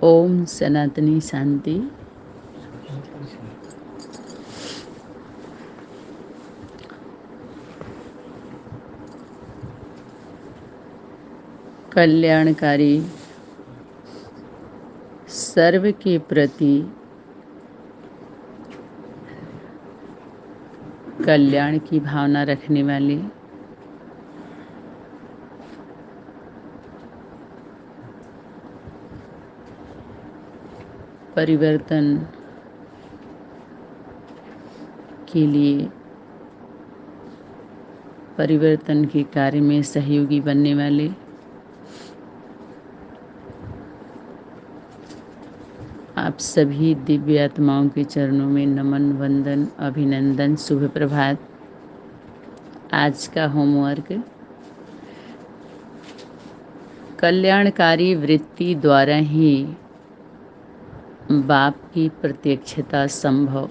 ओम सनातनी शांति। कल्याणकारी सर्व के प्रति कल्याण की भावना रखने वाले परिवर्तन के लिए परिवर्तन के कार्य में सहयोगी बनने वाले आप सभी दिव्य आत्माओं के चरणों में नमन, वंदन, अभिनंदन, शुभ प्रभात। आज का होमवर्क, कल्याणकारी वृत्ति द्वारा ही बाप की प्रत्यक्षता संभव।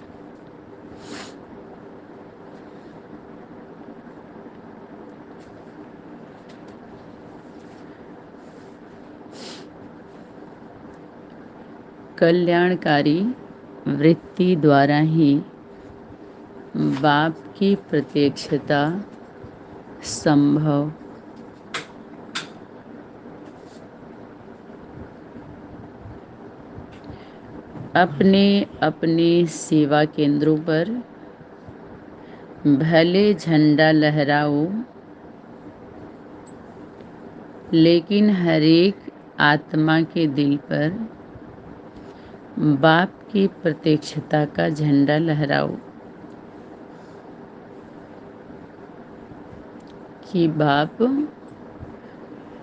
कल्याणकारी वृत्ति द्वारा ही बाप की प्रत्यक्षता संभव। अपने अपने सेवा केंद्रों पर भले झंडा लहराओ, लेकिन हर एक आत्मा के दिल पर बाप की प्रत्यक्षता का झंडा लहराओ कि बाप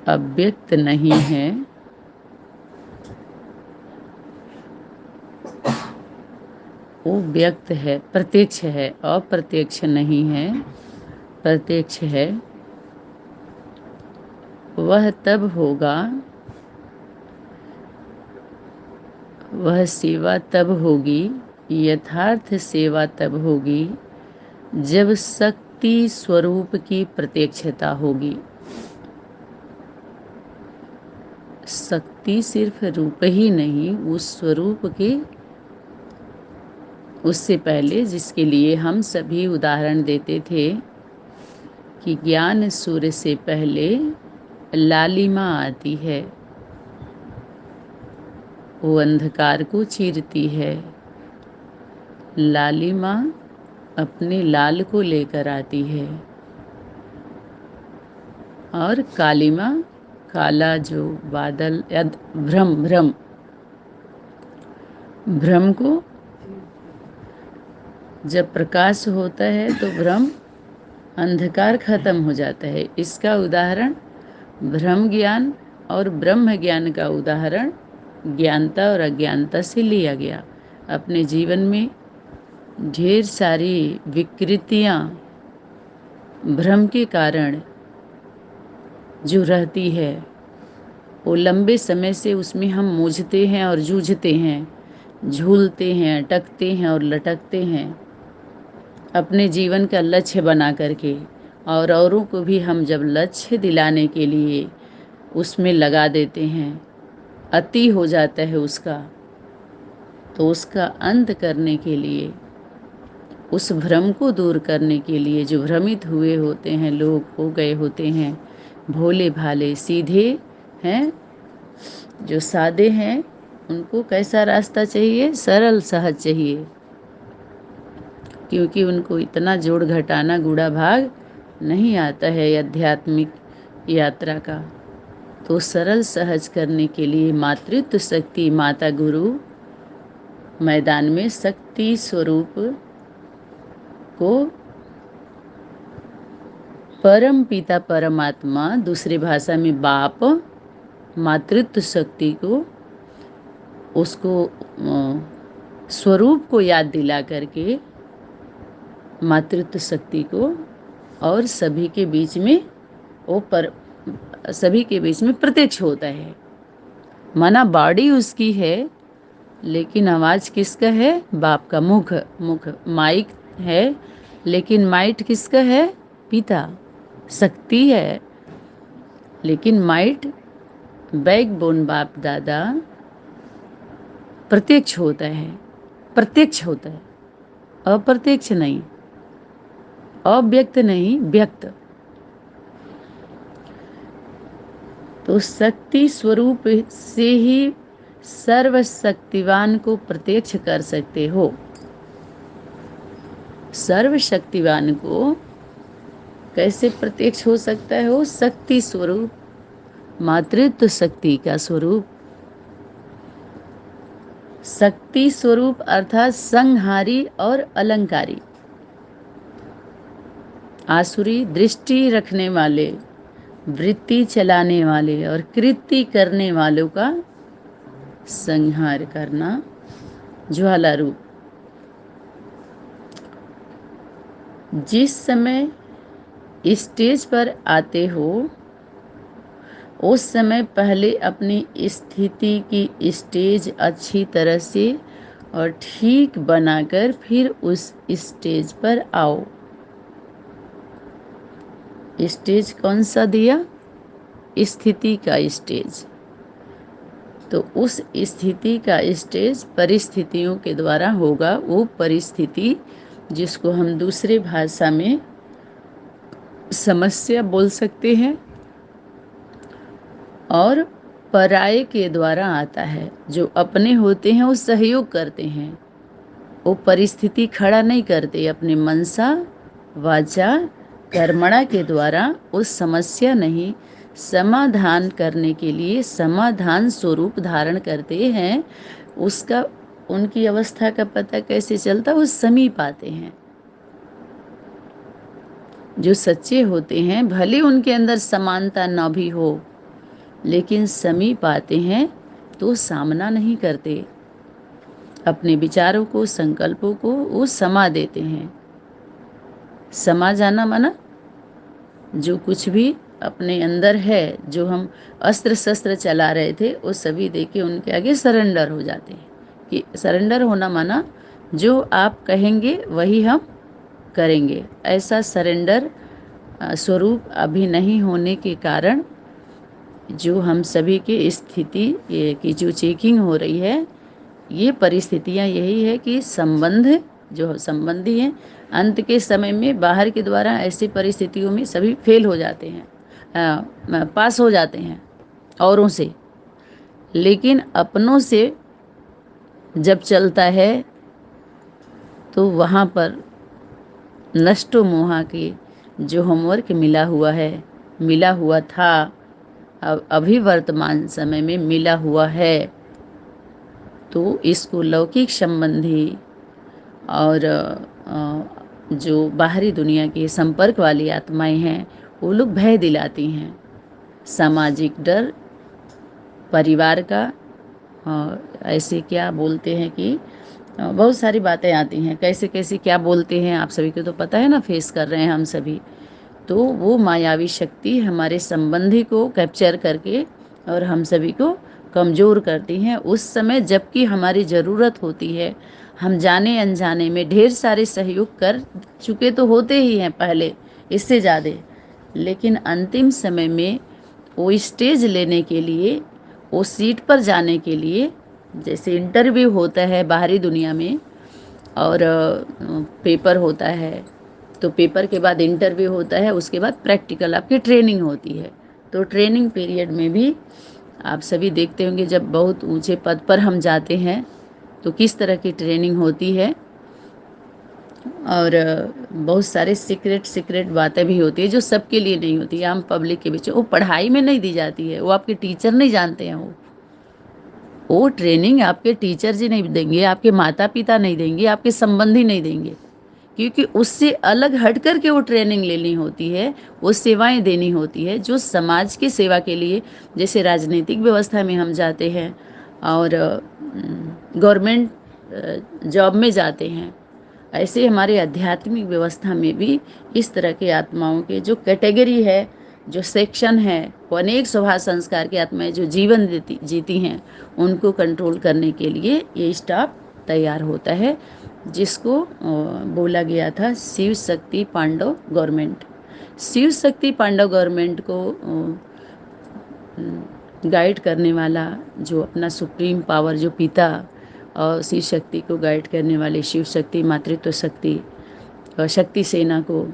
अव्यक्त नहीं है, वो व्यक्त है, प्रत्यक्ष है, अप्रत्यक्ष नहीं है, प्रत्यक्ष है। वह तब होगा, वह सेवा तब होगी, यथार्थ सेवा तब होगी जब शक्ति स्वरूप की प्रत्यक्षता होगी। शक्ति सिर्फ रूप ही नहीं, उस स्वरूप के उससे पहले, जिसके लिए हम सभी उदाहरण देते थे कि ज्ञान सूर्य से पहले लालिमा आती है, वो अंधकार को चीरती है। लालिमा अपने लाल को लेकर आती है और कालिमा, काला जो बादल या भ्रम को जब प्रकाश होता है तो भ्रम, अंधकार खत्म हो जाता है। इसका उदाहरण ब्रह्म ज्ञान और ब्रह्म ज्ञान का उदाहरण ज्ञानता और अज्ञानता से लिया गया। अपने जीवन में ढेर सारी विकृतियां भ्रम के कारण जो रहती है, वो लंबे समय से उसमें हम मूझते हैं और जूझते हैं, झूलते हैं, अटकते हैं और लटकते हैं अपने जीवन का लक्ष्य बना करके। और औरों को भी हम जब लक्ष्य दिलाने के लिए उसमें लगा देते हैं, अति हो जाता है उसका, तो उसका अंत करने के लिए, उस भ्रम को दूर करने के लिए, जो भ्रमित हुए होते हैं लोग, हो गए होते हैं, भोले भाले सीधे हैं, जो सादे हैं, उनको कैसा रास्ता चाहिए? सरल सहज चाहिए, क्योंकि उनको इतना जोड़ घटाना गुड़ा भाग नहीं आता है आध्यात्मिक यात्रा का। तो सरल सहज करने के लिए मातृत्व शक्ति माता गुरु मैदान में शक्ति स्वरूप को परम पिता परमात्मा, दूसरी भाषा में बाप, मातृत्व शक्ति को, उसको स्वरूप को याद दिला करके मातृत्व शक्ति को, और सभी के बीच में वो सभी के बीच में प्रत्यक्ष होता है। माना बॉडी उसकी है, लेकिन आवाज किसका है? बाप का। मुख माइक है, लेकिन माइट किसका है? पिता। शक्ति है, लेकिन माइट बैकबोन बाप दादा प्रत्यक्ष होता है, प्रत्यक्ष होता है, अप्रत्यक्ष नहीं, अव्यक्त नहीं, व्यक्त। तो शक्ति स्वरूप से ही सर्वशक्तिवान को प्रत्यक्ष कर सकते हो। सर्वशक्तिवान को कैसे प्रत्यक्ष हो सकता है? वो शक्ति स्वरूप, मातृत्व शक्ति का स्वरूप, शक्ति स्वरूप अर्थात संहारी और अलंकारी, आसुरी दृष्टि रखने वाले, वृत्ति चलाने वाले और कृति करने वालों का संहार करना, ज्वाला रूप। जिस समय स्टेज पर आते हो उस समय पहले अपनी स्थिति की स्टेज अच्छी तरह से और ठीक बनाकर फिर उस स्टेज पर आओ। स्टेज कौन सा दिया? स्थिति का स्टेज। तो उस स्थिति का स्टेज परिस्थितियों के द्वारा होगा। वो परिस्थिति जिसको हम दूसरे भाषा में समस्या बोल सकते हैं और पराये के द्वारा आता है। जो अपने होते हैं वो सहयोग करते हैं, वो परिस्थिति खड़ा नहीं करते, अपने मनसा वाचा कर्मणा के द्वारा उस समस्या नहीं समाधान करने के लिए समाधान स्वरूप धारण करते हैं। उसका उनकी अवस्था का पता कैसे चलता? वो समीप आते हैं। जो सच्चे होते हैं भले उनके अंदर समानता न भी हो, लेकिन समीप आते हैं तो सामना नहीं करते, अपने विचारों को संकल्पों को वो समा देते हैं। समा जाना माना जो कुछ भी अपने अंदर है, जो हम अस्त्र शस्त्र चला रहे थे, वो सभी देके उनके आगे सरेंडर हो जाते हैं। कि सरेंडर होना माना जो आप कहेंगे वही हम करेंगे। ऐसा सरेंडर स्वरूप अभी नहीं होने के कारण जो हम सभी की स्थिति की जो चेकिंग हो रही है, ये परिस्थितियाँ यही है कि संबंध जो संबंधी हैं अंत के समय में बाहर के द्वारा ऐसी परिस्थितियों में सभी फेल हो जाते हैं, पास हो जाते हैं औरों से। लेकिन अपनों से जब चलता है तो वहाँ पर नष्टो मोहा के जो होमवर्क मिला हुआ है, मिला हुआ था, अब अभी वर्तमान समय में मिला हुआ है, तो इसको लौकिक संबंधी और जो बाहरी दुनिया के संपर्क वाली आत्माएं हैं वो लोग भय दिलाती हैं। सामाजिक डर, परिवार का, ऐसे क्या बोलते हैं कि बहुत सारी बातें आती हैं, कैसे कैसे क्या बोलते हैं, आप सभी को तो पता है ना, फेस कर रहे हैं हम सभी। तो वो मायावी शक्ति हमारे संबंधी को कैप्चर करके और हम सभी को कमज़ोर करती हैं उस समय जबकि हमारी ज़रूरत होती है। हम जाने अनजाने में ढेर सारे सहयोग कर चुके तो होते ही हैं पहले, इससे ज़्यादा, लेकिन अंतिम समय में वो स्टेज लेने के लिए, वो सीट पर जाने के लिए, जैसे इंटरव्यू होता है बाहरी दुनिया में और पेपर होता है, तो पेपर के बाद इंटरव्यू होता है, उसके बाद प्रैक्टिकल आपकी ट्रेनिंग होती है। तो ट्रेनिंग पीरियड में भी आप सभी देखते होंगे जब बहुत ऊंचे पद पर हम जाते हैं तो किस तरह की ट्रेनिंग होती है और बहुत सारे सीक्रेट बातें भी होती है जो सबके लिए नहीं होती है, आम पब्लिक के बीच। वो पढ़ाई में नहीं दी जाती है, वो आपके टीचर नहीं जानते हैं। वो ट्रेनिंग आपके टीचर जी नहीं देंगे, आपके माता पिता नहीं देंगे, आपके संबंधी नहीं देंगे, क्योंकि उससे अलग हट कर के वो ट्रेनिंग लेनी होती है, वो सेवाएं देनी होती है जो समाज की सेवा के लिए। जैसे राजनीतिक व्यवस्था में हम जाते हैं और गवर्नमेंट जॉब में जाते हैं, ऐसे हमारे आध्यात्मिक व्यवस्था में भी इस तरह के आत्माओं के जो कैटेगरी है, जो सेक्शन है, वो अनेक स्वभाव संस्कार की आत्माएं जो जीवन जीती हैं, उनको कंट्रोल करने के लिए ये स्टाफ तैयार होता है, जिसको बोला गया था शिव शक्ति पांडव गवर्नमेंट। शिव शक्ति पांडव गवर्नमेंट को गाइड करने वाला जो अपना सुप्रीम पावर जो पिता और शिव शक्ति को गाइड करने वाली शिव शक्ति, मातृत्व शक्ति और शक्ति सेना को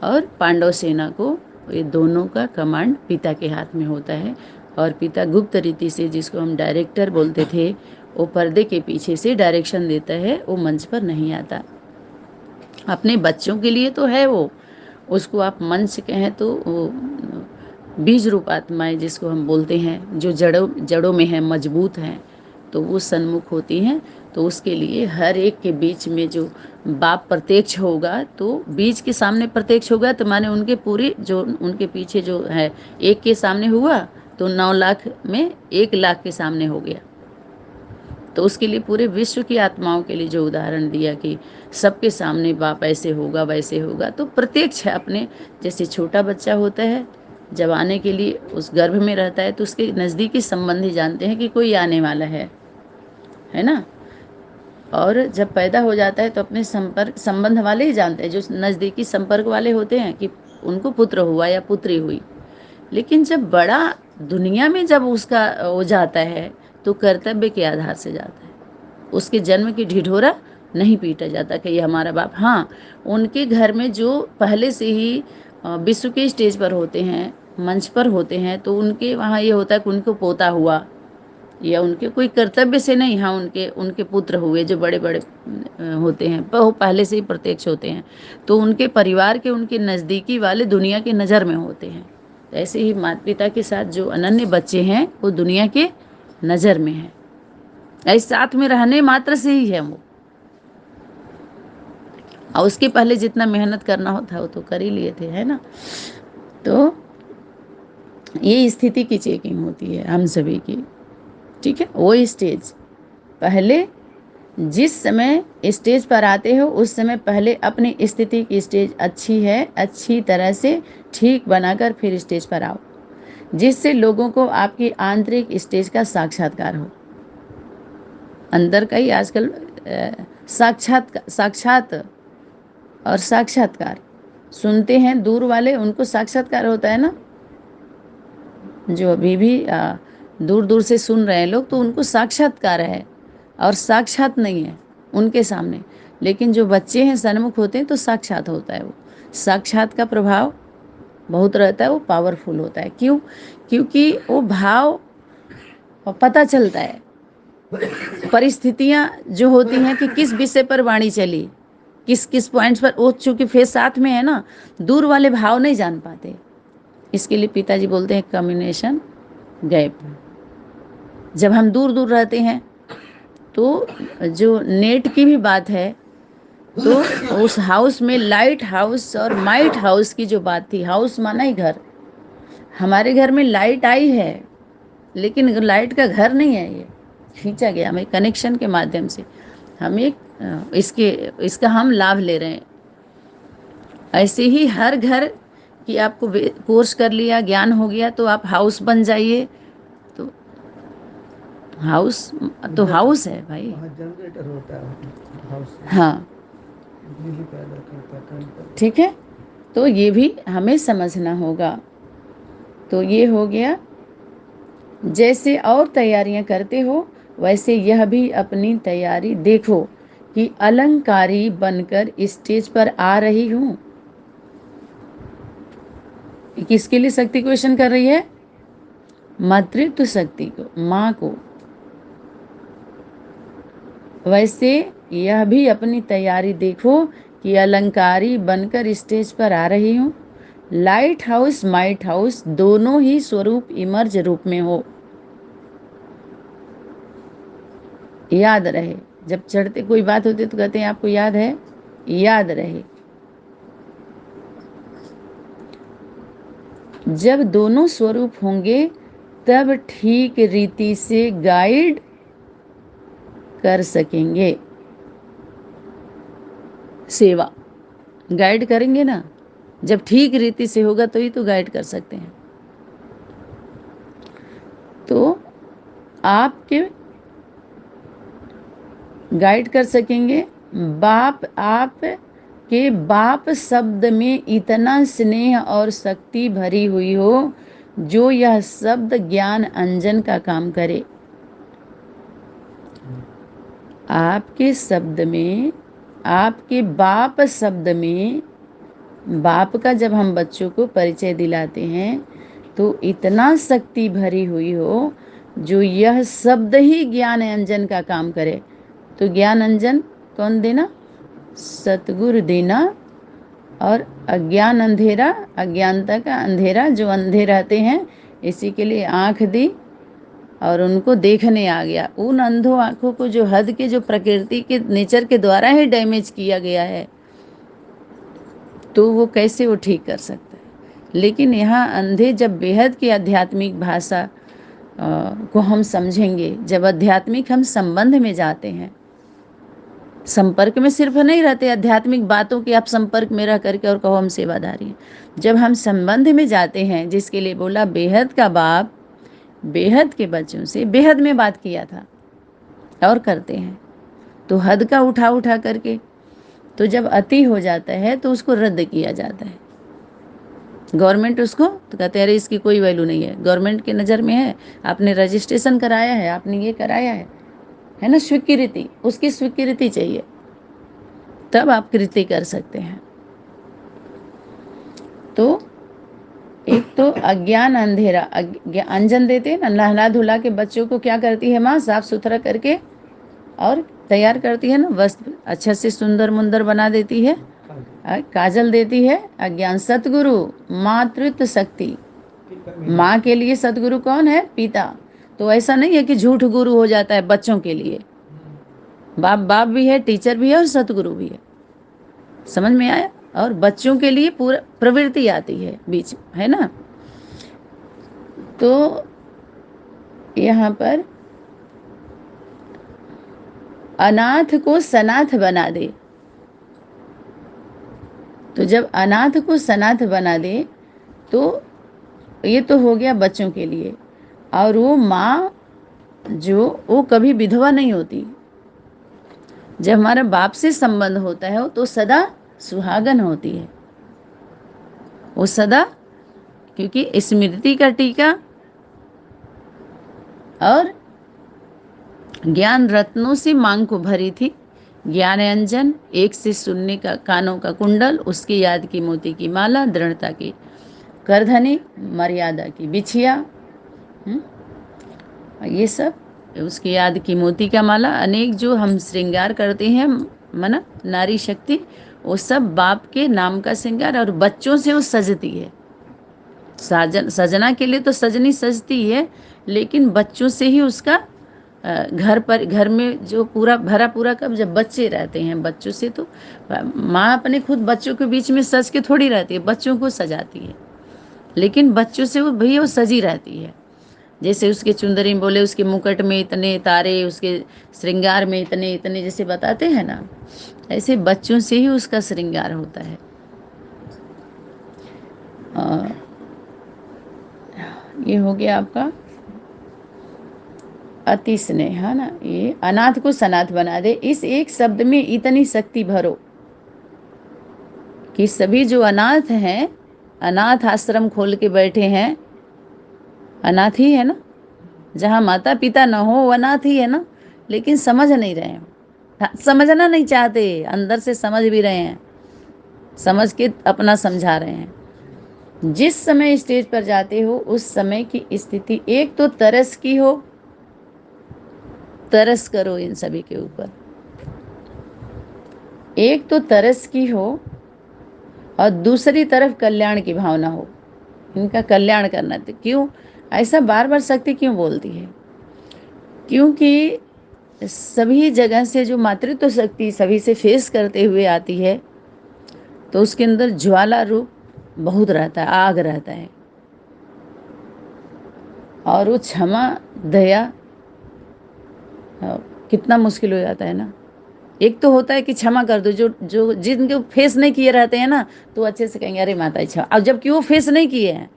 और पांडव सेना को, ये दोनों का कमांड पिता के हाथ में होता है। और पिता गुप्त रीति से, जिसको हम डायरेक्टर बोलते थे, वो पर्दे के पीछे से डायरेक्शन देता है, वो मंच पर नहीं आता। अपने बच्चों के लिए तो है वो, उसको आप मंच कहें तो वो बीज रूप आत्माएं जिसको हम बोलते हैं, जो जड़ों में है, मजबूत हैं, तो वो सन्मुख होती हैं। तो उसके लिए हर एक के बीच में जो बाप प्रत्यक्ष होगा, तो बीज के सामने प्रत्यक्ष होगा, तो माने उनके पूरे जो उनके पीछे जो है, एक के सामने हुआ तो 9 लाख में 1 लाख के सामने हो गया। तो उसके लिए पूरे विश्व की आत्माओं के लिए जो उदाहरण दिया कि सबके सामने बाप ऐसे होगा वैसे होगा, तो प्रत्यक्ष है। अपने जैसे छोटा बच्चा होता है, जब आने के लिए उस गर्भ में रहता है, तो उसके नज़दीकी संबंधी जानते हैं कि कोई आने वाला है ना। और जब पैदा हो जाता है तो अपने संबंध वाले ही जानते हैं, जो नज़दीकी संपर्क वाले होते हैं, कि उनको पुत्र हुआ या पुत्री हुई। लेकिन जब बड़ा दुनिया में जब उसका हो जाता है, तो कर्तव्य के आधार से जाता है। उसके जन्म की ढिढोरा नहीं पीटा जाता कि ये हमारा बाप। हाँ, उनके घर में जो पहले से ही विश्व के स्टेज पर होते हैं, मंच पर होते हैं, तो उनके वहाँ ये होता है कि उनको पोता हुआ, या उनके कोई कर्तव्य से नहीं, हाँ उनके पुत्र हुए, जो बड़े बड़े होते हैं, वो पहले से ही प्रत्यक्ष होते हैं, तो उनके परिवार के, उनके नज़दीकी वाले दुनिया की नज़र में होते हैं। ऐसे ही माता पिता के साथ जो अनन्य बच्चे हैं, वो दुनिया के नज़र में हैं। ऐसे साथ में रहने मात्र से ही है वो, और उसके पहले जितना मेहनत करना होता वो तो कर ही लिए थे, है ना। तो ये स्थिति की चेकिंग होती है हम सभी की, ठीक है। वो स्टेज पहले, जिस समय स्टेज पर आते हो उस समय पहले अपनी स्थिति की स्टेज अच्छी है, अच्छी तरह से ठीक बनाकर फिर स्टेज पर आओ, जिससे लोगों को आपकी आंतरिक स्टेज का साक्षात्कार हो। अंदर का ही आजकल साक्षात और साक्षात्कार सुनते हैं दूर वाले, उनको साक्षात्कार होता है ना। जो अभी भी दूर दूर से सुन रहे हैं लोग, तो उनको साक्षात्कार है, और साक्षात नहीं है उनके सामने। लेकिन जो बच्चे हैं सन्मुख होते हैं तो साक्षात होता है। वो साक्षात का प्रभाव बहुत रहता है, वो पावरफुल होता है। क्यों? क्योंकि वो भाव पता चलता है, परिस्थितियां जो होती हैं कि किस विषय पर वाणी चली, किस किस पॉइंट्स पर, वो चूंकि फिर साथ में है ना, दूर वाले भाव नहीं जान पाते। इसके लिए पिताजी बोलते हैं कम्युनिकेशन गैप। जब हम दूर दूर रहते हैं, तो जो नेट की भी बात है, तो उस हाउस में लाइट हाउस और माइट हाउस की जो बात थी, हाउस माना ही घर, हमारे घर में लाइट आई है, लेकिन लाइट का घर नहीं है, ये खींचा गया हमें कनेक्शन के माध्यम से। हम एक इसका हम लाभ ले रहे हैं। ऐसे ही हर घर की आपको कोर्स कर लिया, ज्ञान हो गया, तो आप हाउस बन जाइए। तो हाउस तो हाउस है भाई, जनरेटर होता है हाउस, हाँ बिजली पैदा करता है। ठीक है। तो ये भी हमें समझना होगा। तो ये हो गया, जैसे और तैयारियां करते हो वैसे यह भी अपनी तैयारी देखो कि अलंकारी बनकर स्टेज पर आ रही हूँ। किसके लिए शक्ति क्वेश्चन कर रही है? मातृत्व शक्ति को, माँ को। वैसे यह भी अपनी तैयारी देखो कि अलंकारी बनकर स्टेज पर आ रही हूँ। लाइट हाउस माइट हाउस दोनों ही स्वरूप इमर्ज रूप में हो। याद रहे, जब चढ़ते कोई बात होती तो कहते हैं आपको याद है, याद रहे। जब दोनों स्वरूप होंगे तब ठीक रीति से गाइड कर सकेंगे। सेवा गाइड करेंगे ना, जब ठीक रीति से होगा तो ही तो गाइड कर सकते हैं। तो आपके गाइड कर सकेंगे। बाप, आप के बाप शब्द में इतना स्नेह और शक्ति भरी हुई हो, जो यह शब्द ज्ञान अंजन का काम करे। आपके शब्द में, आपके बाप शब्द में, बाप का जब हम बच्चों को परिचय दिलाते हैं तो इतना शक्ति भरी हुई हो जो यह शब्द ही ज्ञान अंजन का काम करे। तो ज्ञान अंजन कौन देना? सतगुरु देना। और अज्ञान अंधेरा, अज्ञानता का अंधेरा, जो अंधे रहते हैं, इसी के लिए आँख दी और उनको देखने आ गया। उन अंधों आँखों को जो हद के, जो प्रकृति के नेचर के द्वारा ही डैमेज किया गया है, तो वो कैसे वो ठीक कर सकता है। लेकिन यहाँ अंधे जब बेहद की आध्यात्मिक भाषा को हम समझेंगे, जब आध्यात्मिक हम संबंध में जाते हैं, संपर्क में सिर्फ नहीं रहते आध्यात्मिक बातों के आप संपर्क में रह करके और कहो हम सेवादारी हैं। जब हम संबंध में जाते हैं, जिसके लिए बोला बेहद का बाप बेहद के बच्चों से बेहद में बात किया था और करते हैं, तो हद का उठा उठा करके, तो जब अति हो जाता है तो उसको रद्द किया जाता है। गवर्नमेंट उसको तो कहते हैं अरे इसकी कोई वैल्यू नहीं है, गवर्नमेंट के नज़र में है, आपने रजिस्ट्रेशन कराया है, आपने ये कराया है ना, स्वीकृति, उसकी स्वीकृति चाहिए, तब आप कृति कर सकते हैं। तो एक तो अज्ञान अंधेरा, अंजन देते हैं ना, नहला धुला के बच्चों को क्या करती है माँ? साफ सुथरा करके और तैयार करती है ना, वस्त्र अच्छा से सुंदर मुंदर बना देती है, काजल देती है। अज्ञान सतगुरु, मातृत्व शक्ति, माँ के लिए सतगुरु कौन है? पिता। तो ऐसा नहीं है कि झूठ गुरु हो जाता है बच्चों के लिए, बाप बाप भी है, टीचर भी है और सतगुरु भी है। समझ में आया? और बच्चों के लिए पूरा प्रवृत्ति आती है बीच में, है ना। तो यहाँ पर अनाथ को सनाथ बना दे। तो जब अनाथ को सनाथ बना दे तो ये तो हो गया बच्चों के लिए। और वो माँ जो वो कभी विधवा नहीं होती। जब हमारा बाप से संबंध होता है तो सदा सुहागन होती है, वो सदा, क्योंकि स्मृति का टीका और ज्ञान रत्नों से मांग को भरी थी। ज्ञान अंजन, एक से सुनने का कानों का कुंडल, उसकी याद की मोती की माला, दृढ़ता की करधनी, मर्यादा की बिछिया, ये सब उसकी याद की मोती का माला, अनेक जो हम श्रृंगार करते हैं मना नारी शक्ति, वो सब बाप के नाम का श्रृंगार। और बच्चों से वो सजती है। सजना के लिए तो सजनी सजती है, लेकिन बच्चों से ही उसका घर में जो पूरा भरा पूरा कब जब बच्चे रहते हैं, बच्चों से तो माँ अपने खुद बच्चों के बीच में सज के थोड़ी रहती है, बच्चों को सजाती है, लेकिन बच्चों से वो भैया वो सजी रहती है। जैसे उसके चुंदरी बोले उसके मुकुट में इतने तारे, उसके श्रृंगार में इतने इतने, जैसे बताते हैं ना, ऐसे बच्चों से ही उसका श्रृंगार होता है। ये हो गया आपका अति स्नेह, है ना। ये अनाथ को सनाथ बना दे। इस एक शब्द में इतनी शक्ति भरो कि सभी जो अनाथ हैं, अनाथ आश्रम खोल के बैठे हैं, अनाथ ही है ना, जहाँ माता पिता न हो वो अनाथ ही है ना, लेकिन समझ नहीं रहे हैं, समझना नहीं चाहते, अंदर से समझ भी रहे हैं, समझ के अपना समझा रहे हैं। जिस समय स्टेज पर जाते हो उस समय की स्थिति एक तो तरस की हो, तरस करो इन सभी के ऊपर, एक तो तरस की हो और दूसरी तरफ कल्याण की भावना हो, इनका कल्याण करना। तो क्यों ऐसा बार बार शक्ति क्यों बोलती है? क्योंकि सभी जगह से जो मातृत्व शक्ति सभी से फेस करते हुए आती है, तो उसके अंदर ज्वाला रूप बहुत रहता है, आग रहता है। और वो क्षमा दया कितना मुश्किल हो जाता है ना। एक तो होता है कि क्षमा कर दो, जो जिनके फेस नहीं किए रहते हैं ना, तो अच्छे से कहेंगे अरे माता क्षमा। अब जबकि वो फेस नहीं किए हैं,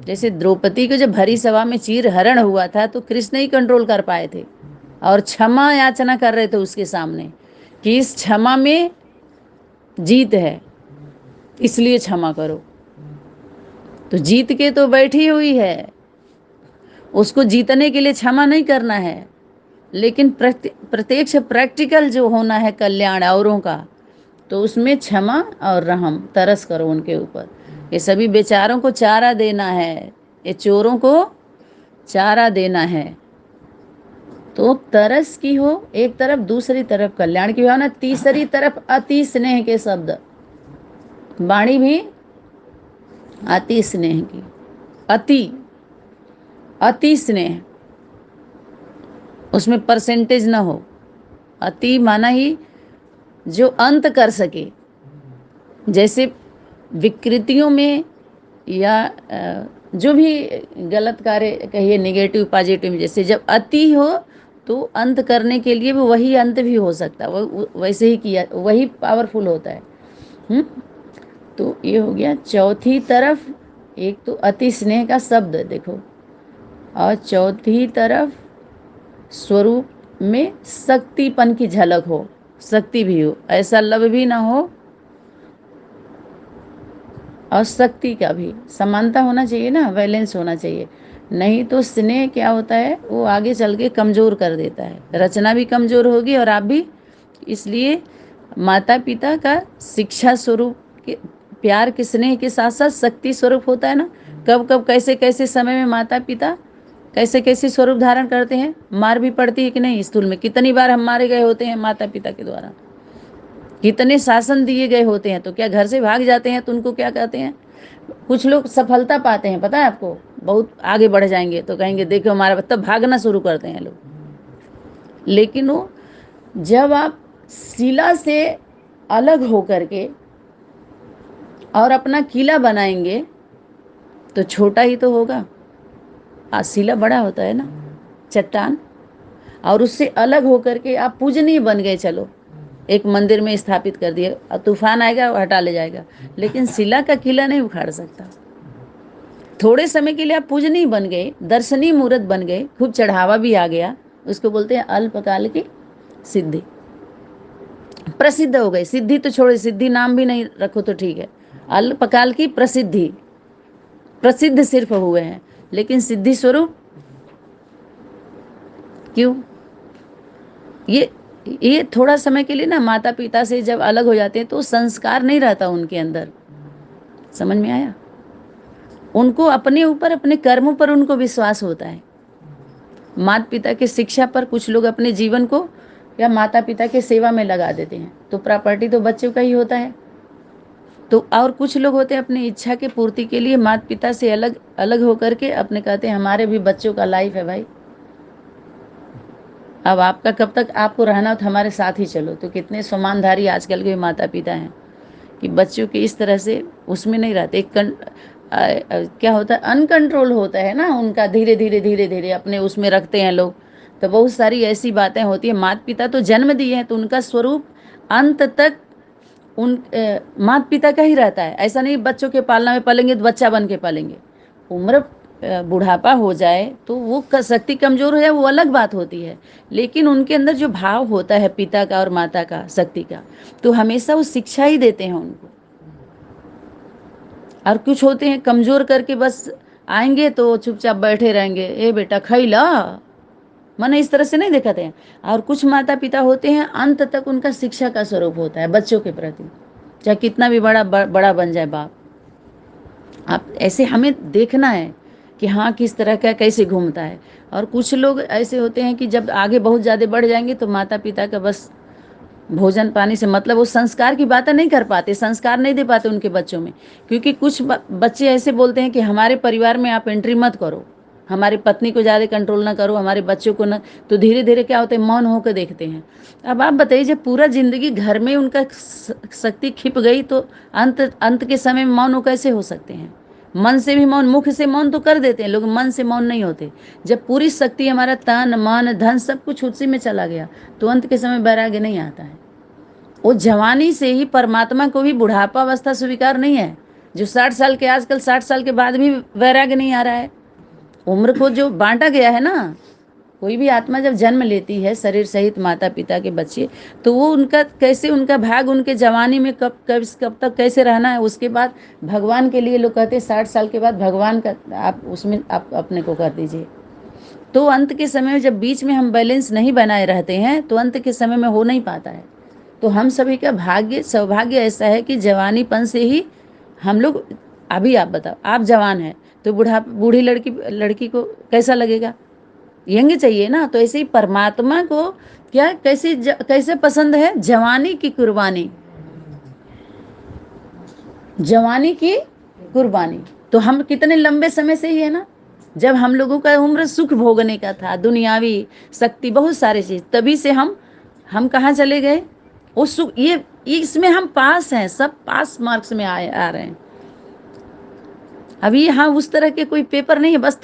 जैसे द्रौपदी को जब भरी सभा में चीर हरण हुआ था तो कृष्ण ही कंट्रोल कर पाए थे और क्षमा याचना कर रहे थे उसके सामने कि इस क्षमा में जीत है, इसलिए क्षमा करो। तो जीत के तो बैठी हुई है, उसको जीतने के लिए क्षमा नहीं करना है, लेकिन प्रत्यक्ष प्रैक्टिकल जो होना है कल्याण औरों का, तो उसमें क्षमा और रहम, तरस करो उनके ऊपर। ये सभी बेचारों को चारा देना है, ये चोरों को चारा देना है। तो तरस की हो एक तरफ, दूसरी तरफ कल्याण की भावना, तीसरी तरफ अति स्नेह के शब्द। वाणी भी अति स्नेह की, अति अति स्नेह, उसमें परसेंटेज ना हो। अति माना ही जो अंत कर सके। जैसे विकृतियों में या जो भी गलत कार्य कहिए, नेगेटिव पॉजिटिव, जैसे जब अति हो तो अंत करने के लिए वो वही अंत भी हो सकता है, वो वैसे ही किया, वही पावरफुल होता है। तो ये हो गया चौथी तरफ। एक तो अति स्नेह का शब्द देखो, और चौथी तरफ स्वरूप में शक्तिपन की झलक हो, शक्ति भी हो, ऐसा लब भी ना हो, और शक्ति का भी समानता होना चाहिए ना, बैलेंस होना चाहिए। नहीं तो स्नेह क्या होता है, वो आगे चल के कमज़ोर कर देता है, रचना भी कमज़ोर होगी और आप भी। इसलिए माता पिता का शिक्षा स्वरूप के प्यार के स्नेह के साथ साथ शक्ति स्वरूप होता है ना। कब कब कैसे कैसे समय में माता पिता कैसे कैसे स्वरूप धारण करते हैं। मार भी पड़ती है कि नहीं, स्कूल में कितनी बार हम मारे गए होते हैं माता पिता के द्वारा, कितने शासन दिए गए होते हैं। तो क्या घर से भाग जाते हैं तो उनको क्या कहते हैं, कुछ लोग सफलता पाते हैं, पता है आपको, बहुत आगे बढ़ जाएंगे तो कहेंगे देखो हमारा, तब भागना शुरू करते हैं लोग। लेकिन वो जब आप शिला से अलग होकर के और अपना किला बनाएंगे तो छोटा ही तो होगा। शिला बड़ा होता है ना, चट्टान, और उससे अलग होकर के आप पूजनीय बन गए, चलो एक मंदिर में स्थापित कर दिए, और तूफान आएगा वो हटा ले जाएगा, लेकिन शिला का किला नहीं उखाड़ सकता। थोड़े समय के लिए आप पूजनीय बन गए, दर्शनीय मूर्त बन गए, खूब चढ़ावा भी आ गया, उसको बोलते हैं अल्पकाल की सिद्धि, प्रसिद्ध हो गए। सिद्धि तो छोड़े, सिद्धि नाम भी नहीं रखो तो ठीक है, अल्पकाल की प्रसिद्धि, प्रसिद्ध सिर्फ हुए हैं, लेकिन सिद्धि स्वरूप क्यों। ये थोड़ा समय के लिए ना माता पिता से जब अलग हो जाते हैं तो संस्कार नहीं रहता उनके अंदर, समझ में आया। उनको अपने ऊपर, अपने कर्मों पर उनको विश्वास होता है। माता पिता के शिक्षा पर कुछ लोग अपने जीवन को या माता पिता के सेवा में लगा देते हैं, तो प्रॉपर्टी तो बच्चों का ही होता है। तो और कुछ लोग होते हैं अपनी इच्छा के पूर्ति के लिए माता पिता से अलग अलग होकर के अपने कहते हैं हमारे भी बच्चों का लाइफ है भाई, अब आपका कब तक आपको रहना तो हमारे साथ ही चलो। तो कितने सम्मानधारी आजकल के माता पिता हैं कि बच्चों के इस तरह से उसमें नहीं रहते। क्या होता है, अनकंट्रोल होता है ना उनका, धीरे धीरे धीरे धीरे अपने उसमें रखते हैं लोग। तो बहुत सारी ऐसी बातें होती है। माता पिता तो जन्म दिए हैं तो उनका स्वरूप अंत तक उन माता पिता का ही रहता है। ऐसा नहीं बच्चों के पालना में पालेंगे तो बच्चा बन के पालेंगे। उम्र बुढ़ापा हो जाए तो वो शक्ति कमजोर हो जाए, वो अलग बात होती है, लेकिन उनके अंदर जो भाव होता है पिता का और माता का, शक्ति का, तो हमेशा वो शिक्षा ही देते हैं उनको। और कुछ होते हैं कमजोर करके बस आएंगे तो चुपचाप बैठे रहेंगे, ए बेटा खैला, मन इस तरह से नहीं दिखाते हैं। और कुछ माता पिता होते हैं अंत तक उनका शिक्षा का स्वरूप होता है बच्चों के प्रति, चाहे कितना भी बड़ा बन जाए बाप। आप ऐसे हमें देखना है कि हाँ किस तरह का कैसे घूमता है। और कुछ लोग ऐसे होते हैं कि जब आगे बहुत ज़्यादा बढ़ जाएंगे तो माता पिता का बस भोजन पानी से मतलब, वो संस्कार की बातें नहीं कर पाते, संस्कार नहीं दे पाते उनके बच्चों में। क्योंकि कुछ बच्चे ऐसे बोलते हैं कि हमारे परिवार में आप एंट्री मत करो, हमारी पत्नी को ज़्यादा कंट्रोल ना करो, हमारे बच्चों को ना। तो धीरे धीरे क्या होता है, मौन होकर देखते हैं। अब आप बताइए जब पूरा जिंदगी घर में उनका शक्ति खिप गई तो अंत अंत के समय में मौन हो कैसे हो सकते हैं। मन से भी मौन, मुख से मौन तो कर देते हैं लोग, मन से मौन नहीं होते। जब पूरी शक्ति हमारा तन मन धन सब कुछ उसी में चला गया तो अंत के समय वैराग्य नहीं आता है। वो जवानी से ही, परमात्मा को भी बुढ़ापा अवस्था स्वीकार नहीं है। जो 60 साल के, आजकल 60 साल के बाद भी वैराग्य नहीं आ रहा है। उम्र को जो बांटा गया है ना, कोई भी आत्मा जब जन्म लेती है शरीर सहित माता पिता के बच्चे, तो वो उनका कैसे, उनका भाग उनके जवानी में कब तक कैसे रहना है। उसके बाद भगवान के लिए लोग कहते हैं 60 साल के बाद भगवान का आप उसमें आप अपने को कर दीजिए। तो अंत के समय में जब बीच में हम बैलेंस नहीं बनाए रहते हैं तो अंत के समय में हो नहीं पाता है। तो हम सभी का भाग्य सौभाग्य ऐसा है कि जवानीपन से ही हम लोग, अभी आप बताओ, आप जवान हैं तो बूढ़ी लड़की को कैसा लगेगा? यंग चाहिए ना। तो ऐसे ही परमात्मा को क्या कैसे पसंद है? जवानी की कुर्बानी, जवानी की कुर्बानी। तो हम कितने लंबे समय से ही है ना, जब हम लोगों का उम्र सुख भोगने का था, दुनियावी शक्ति बहुत सारे चीज, तभी से हम कहाँ चले गए? उस सुख, ये इसमें हम पास हैं, सब पास मार्क्स में आ रहे हैं। अभी यहाँ उस तरह के कोई पेपर नहीं है, बस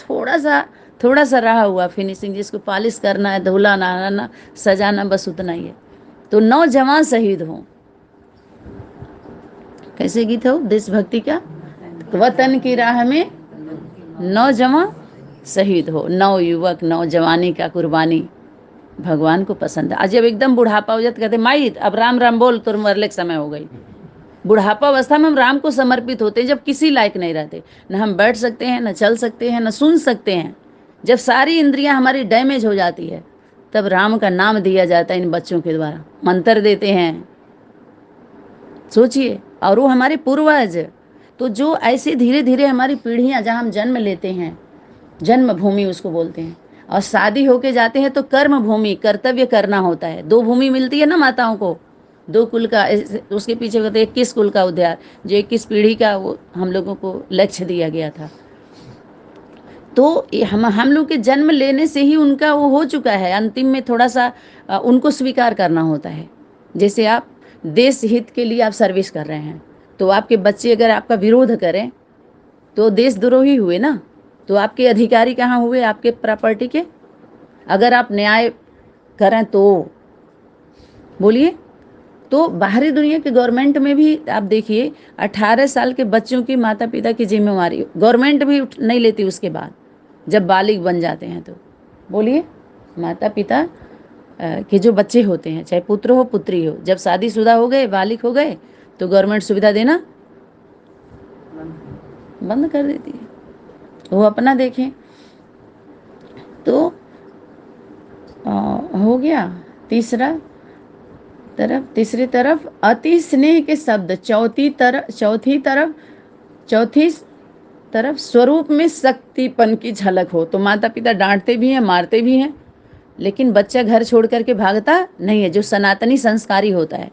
थोड़ा सा रहा हुआ फिनिशिंग, जिसको पॉलिश करना है, धुला नहाना, सजाना, बस उतना ही है। तो नौजवान शहीद हो। कैसे गीत हो देशभक्ति का? वतन की राह में नौजवान शहीद हो, नवयुवक, नौजवानी का कुर्बानी भगवान को पसंद है। आज जब एकदम बुढ़ापा हो जाता कहते माई अब राम राम बोल, तो मरने का समय हो गई। बुढ़ापा अवस्था में हम राम को समर्पित होते हैं जब किसी लायक नहीं रहते, न हम बैठ सकते हैं, न चल सकते हैं, न सुन सकते हैं। जब सारी इंद्रियां हमारी डैमेज हो जाती है, तब राम का नाम दिया जाता है इन बच्चों के द्वारा, मंत्र देते हैं। सोचिए, और वो हमारे पूर्वज। तो जो ऐसे धीरे धीरे हमारी पीढ़ियां, जहाँ हम जन्म लेते हैं, जन्मभूमि उसको बोलते हैं, और शादी होके जाते हैं तो कर्म भूमि, कर्तव्य करना होता है। दो भूमि मिलती है ना माताओं को, दो कुल का, उसके पीछे होते हैं 21 कुल का उद्धार, जो 21 पीढ़ी का वो हम लोगों को लक्ष्य दिया गया था। तो हम लोग के जन्म लेने से ही उनका वो हो चुका है। अंतिम में थोड़ा सा उनको स्वीकार करना होता है। जैसे आप देश हित के लिए आप सर्विस कर रहे हैं, तो आपके बच्चे अगर आपका विरोध करें तो देशद्रोही हुए ना। तो आपके अधिकारी कहाँ हुए? आपके प्रॉपर्टी के। अगर आप न्याय करें तो बोलिए। तो बाहरी दुनिया के गवर्नमेंट में भी आप देखिए, 18 साल के बच्चों की माता पिता की जिम्मेवारी गवर्नमेंट भी नहीं लेती। उसके बाद जब बालिग बन जाते हैं तो बोलिए, माता पिता के जो बच्चे होते हैं, चाहे पुत्र हो पुत्री हो, जब शादीशुदा हो गए, बालिग हो गए, तो गवर्नमेंट सुविधा देना बंद कर देती है, वो अपना देखें। तो हो गया तीसरी तरफ अति स्नेह के शब्द, चौथी तरफ स्वरूप में शक्तिपन की झलक हो। तो माता पिता डांटते भी हैं, मारते भी हैं, लेकिन बच्चा घर छोड़ करके भागता नहीं है। जो सनातनी संस्कारी होता है,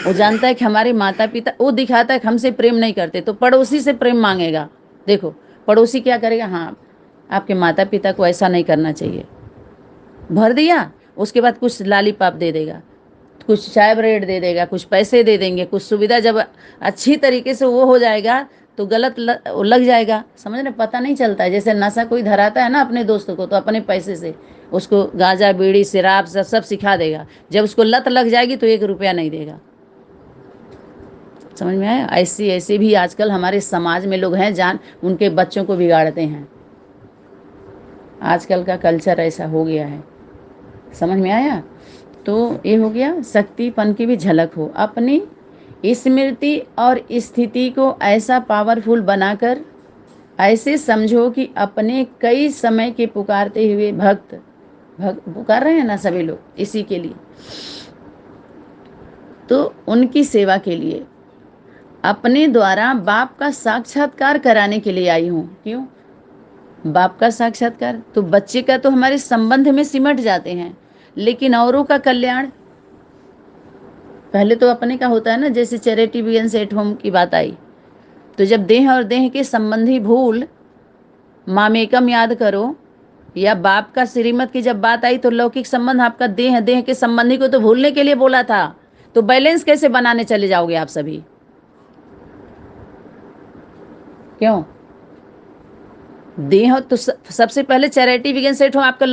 वो जानता है कि हमारे माता पिता, वो दिखाता है कि हमसे प्रेम नहीं करते, तो पड़ोसी से प्रेम मांगेगा। देखो पड़ोसी क्या करेगा, हाँ आपके माता पिता को ऐसा नहीं करना चाहिए, भर दिया, उसके बाद कुछ लालीपाप दे देगा, कुछ चाय ब्रेड दे देगा, कुछ पैसे दे देंगे, कुछ सुविधा। जब अच्छी तरीके से वो हो जाएगा तो गलत लग जाएगा, समझ रहे? पता नहीं चलता है। जैसे नशा कोई धराता है ना अपने दोस्तों को, तो अपने पैसे से उसको गांजा बीड़ी शराब सब सिखा देगा। जब उसको लत लग जाएगी तो 1 रुपया नहीं देगा। समझ में आया? ऐसे भी आजकल हमारे समाज में लोग हैं, जान उनके बच्चों को बिगाड़ते हैं। आजकल का कल्चर ऐसा हो गया है। समझ में आया? तो ये हो गया, शक्तिपन की भी झलक हो। अपनी स्मृति और स्थिति को ऐसा पावरफुल बनाकर ऐसे समझो कि अपने कई समय के पुकारते हुए भक्त पुकार रहे हैं ना सभी लोग इसी के लिए, तो उनकी सेवा के लिए अपने द्वारा बाप का साक्षात्कार कराने के लिए आई हूँ। क्यों बाप का साक्षात्कार? तो बच्चे का तो हमारे संबंध में सिमट जाते हैं, लेकिन औरों का कल्याण पहले तो अपने का होता है ना। जैसे चैरिटी बिगिंस एट होम की बात आई, तो जब देह और देह के संबंधी भूल, मामेकम याद करो, या बाप का श्रीमत की जब बात आई, तो लौकिक संबंध आपका देह के संबंधी को तो भूलने के लिए बोला था। तो बैलेंस कैसे बनाने चले जाओगे आप सभी? क्यों? देह तो सबसे पहले चैरिटी बिगिंस एट होम, आपका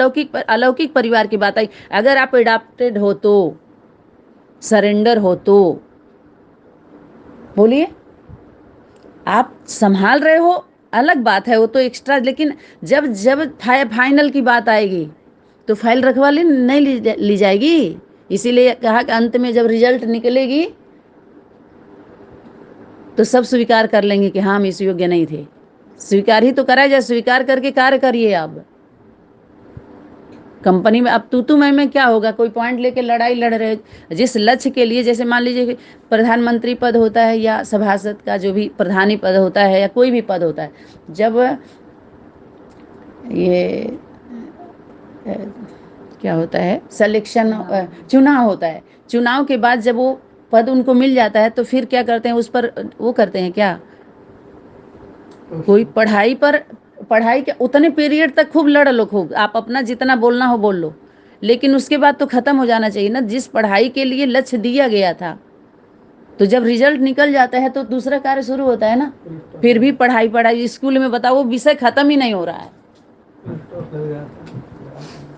अलौकिक परिवार की बात आई। अगर आप एडाप्टेड हो तो, सरेंडर हो तो बोलिए, आप संभाल रहे हो अलग बात है, वो तो एक्स्ट्रा। लेकिन जब फाइनल की बात आएगी तो फाइल रखवा नहीं ली जाएगी। इसीलिए कहा कि अंत में जब रिजल्ट निकलेगी तो सब स्वीकार कर लेंगे कि हाँ हम इस योग्य नहीं थे। स्वीकार ही तो करा जाए, स्वीकार करके कार्य करिए। अब कंपनी में अब तू मैं क्या होगा, कोई पॉइंट लेके लड़ाई लड़ रहे, जिस लक्ष्य के लिए, जैसे मान लीजिए कि प्रधानमंत्री पद होता है या सभासद का जो भी प्रधानी पद होता है या कोई भी पद होता है, जब ये क्या होता है सिलेक्शन, चुनाव होता है, चुनाव के बाद जब वो पद उनको मिल जाता है तो फिर क्या करते हैं, उस पर वो करते हैं क्या, कोई पढ़ाई के उतने पीरियड तक खूब लड़ लो, खूब आप अपना जितना बोलना हो बोल लो, लेकिन उसके बाद तो खत्म हो जाना चाहिए ना, जिस पढ़ाई के लिए लक्ष्य दिया गया था। तो जब रिजल्ट निकल जाता है तो दूसरा कार्य शुरू होता है ना, फिर भी पढ़ाई पढ़ाई, स्कूल में बताओ वो विषय खत्म ही नहीं हो रहा है,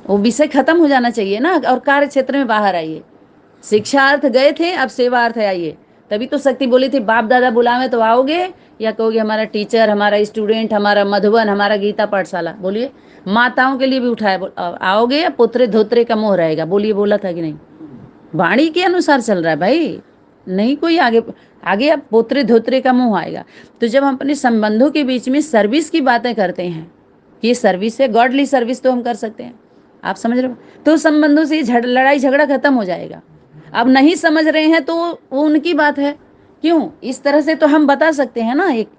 वो विषय खत्म हो जाना चाहिए ना, और कार्य क्षेत्र में बाहर आइए। शिक्षार्थ गए थे, अब सेवार्थ आइए। तभी तो शक्ति बोली थी बाप दादा बुलावे तो आओगे, या कहोगे हमारा टीचर, हमारा स्टूडेंट, हमारा मधुबन, हमारा गीता पाठशाला। बोलिए, माताओं के लिए भी उठाया, आओगे या पुत्रे धोत्रे का मोह रहेगा। बोलिए, बोला था कि नहीं? वाणी के अनुसार चल रहा है भाई, नहीं कोई आगे आगे अब पोत्रे धोत्रे का मुंह आएगा। तो जब हम अपने संबंधों के बीच में सर्विस की बातें करते हैं कि ये सर्विस है, गॉडली सर्विस तो हम कर सकते हैं, आप समझ रहे हो, तो संबंधों से लड़ाई झगड़ा खत्म हो जाएगा। अब नहीं समझ रहे हैं तो वो उनकी बात है, क्यों इस तरह से तो हम बता सकते हैं ना, एक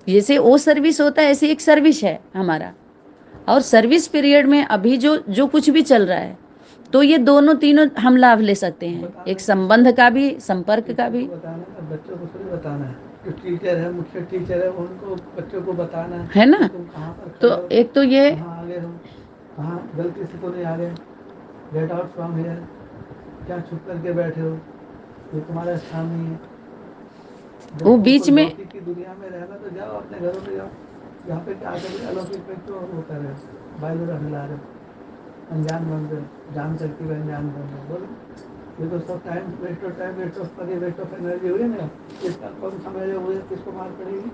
जैसे वो सर्विस होता है ऐसे एक सर्विस है हमारा, और सर्विस पीरियड में अभी जो जो कुछ भी चल रहा है, तो ये दोनों तीनों हम लाभ ले सकते हैं, एक संबंध का भी, संपर्क का भी। बताना, बच्चों को थोड़ी बताना है, जो टीचर है, मुख्य टीचर है, उनको बच्चों को बताना है ना। तुम कहाँ पर तो खड़े हो, एक तो ये कहाँ आगे हो, कहाँ गलती से तो नहीं आ रहे, गेट आउट फ्रॉम हियर, क्या छुप करके बैठे हो, ये तुम्हारा स्थान नहीं है। वो जब बीच तुमको में लौकिक की दुनिया में रहना तो जाओ अपने घरों में जाओ, यहाँ पे क्या आकर अलौकिक पे क्यों वो कर रहे हो, बाइबल हिला रहे हो, अनजान बन रहे हो, जान करके भी अनजान बन रहे हो। बोलो, ये तो सब time waste of money, waste of energy हुई ना, इसका कौन समझ रहे हो, किसको मार पड़ेगी।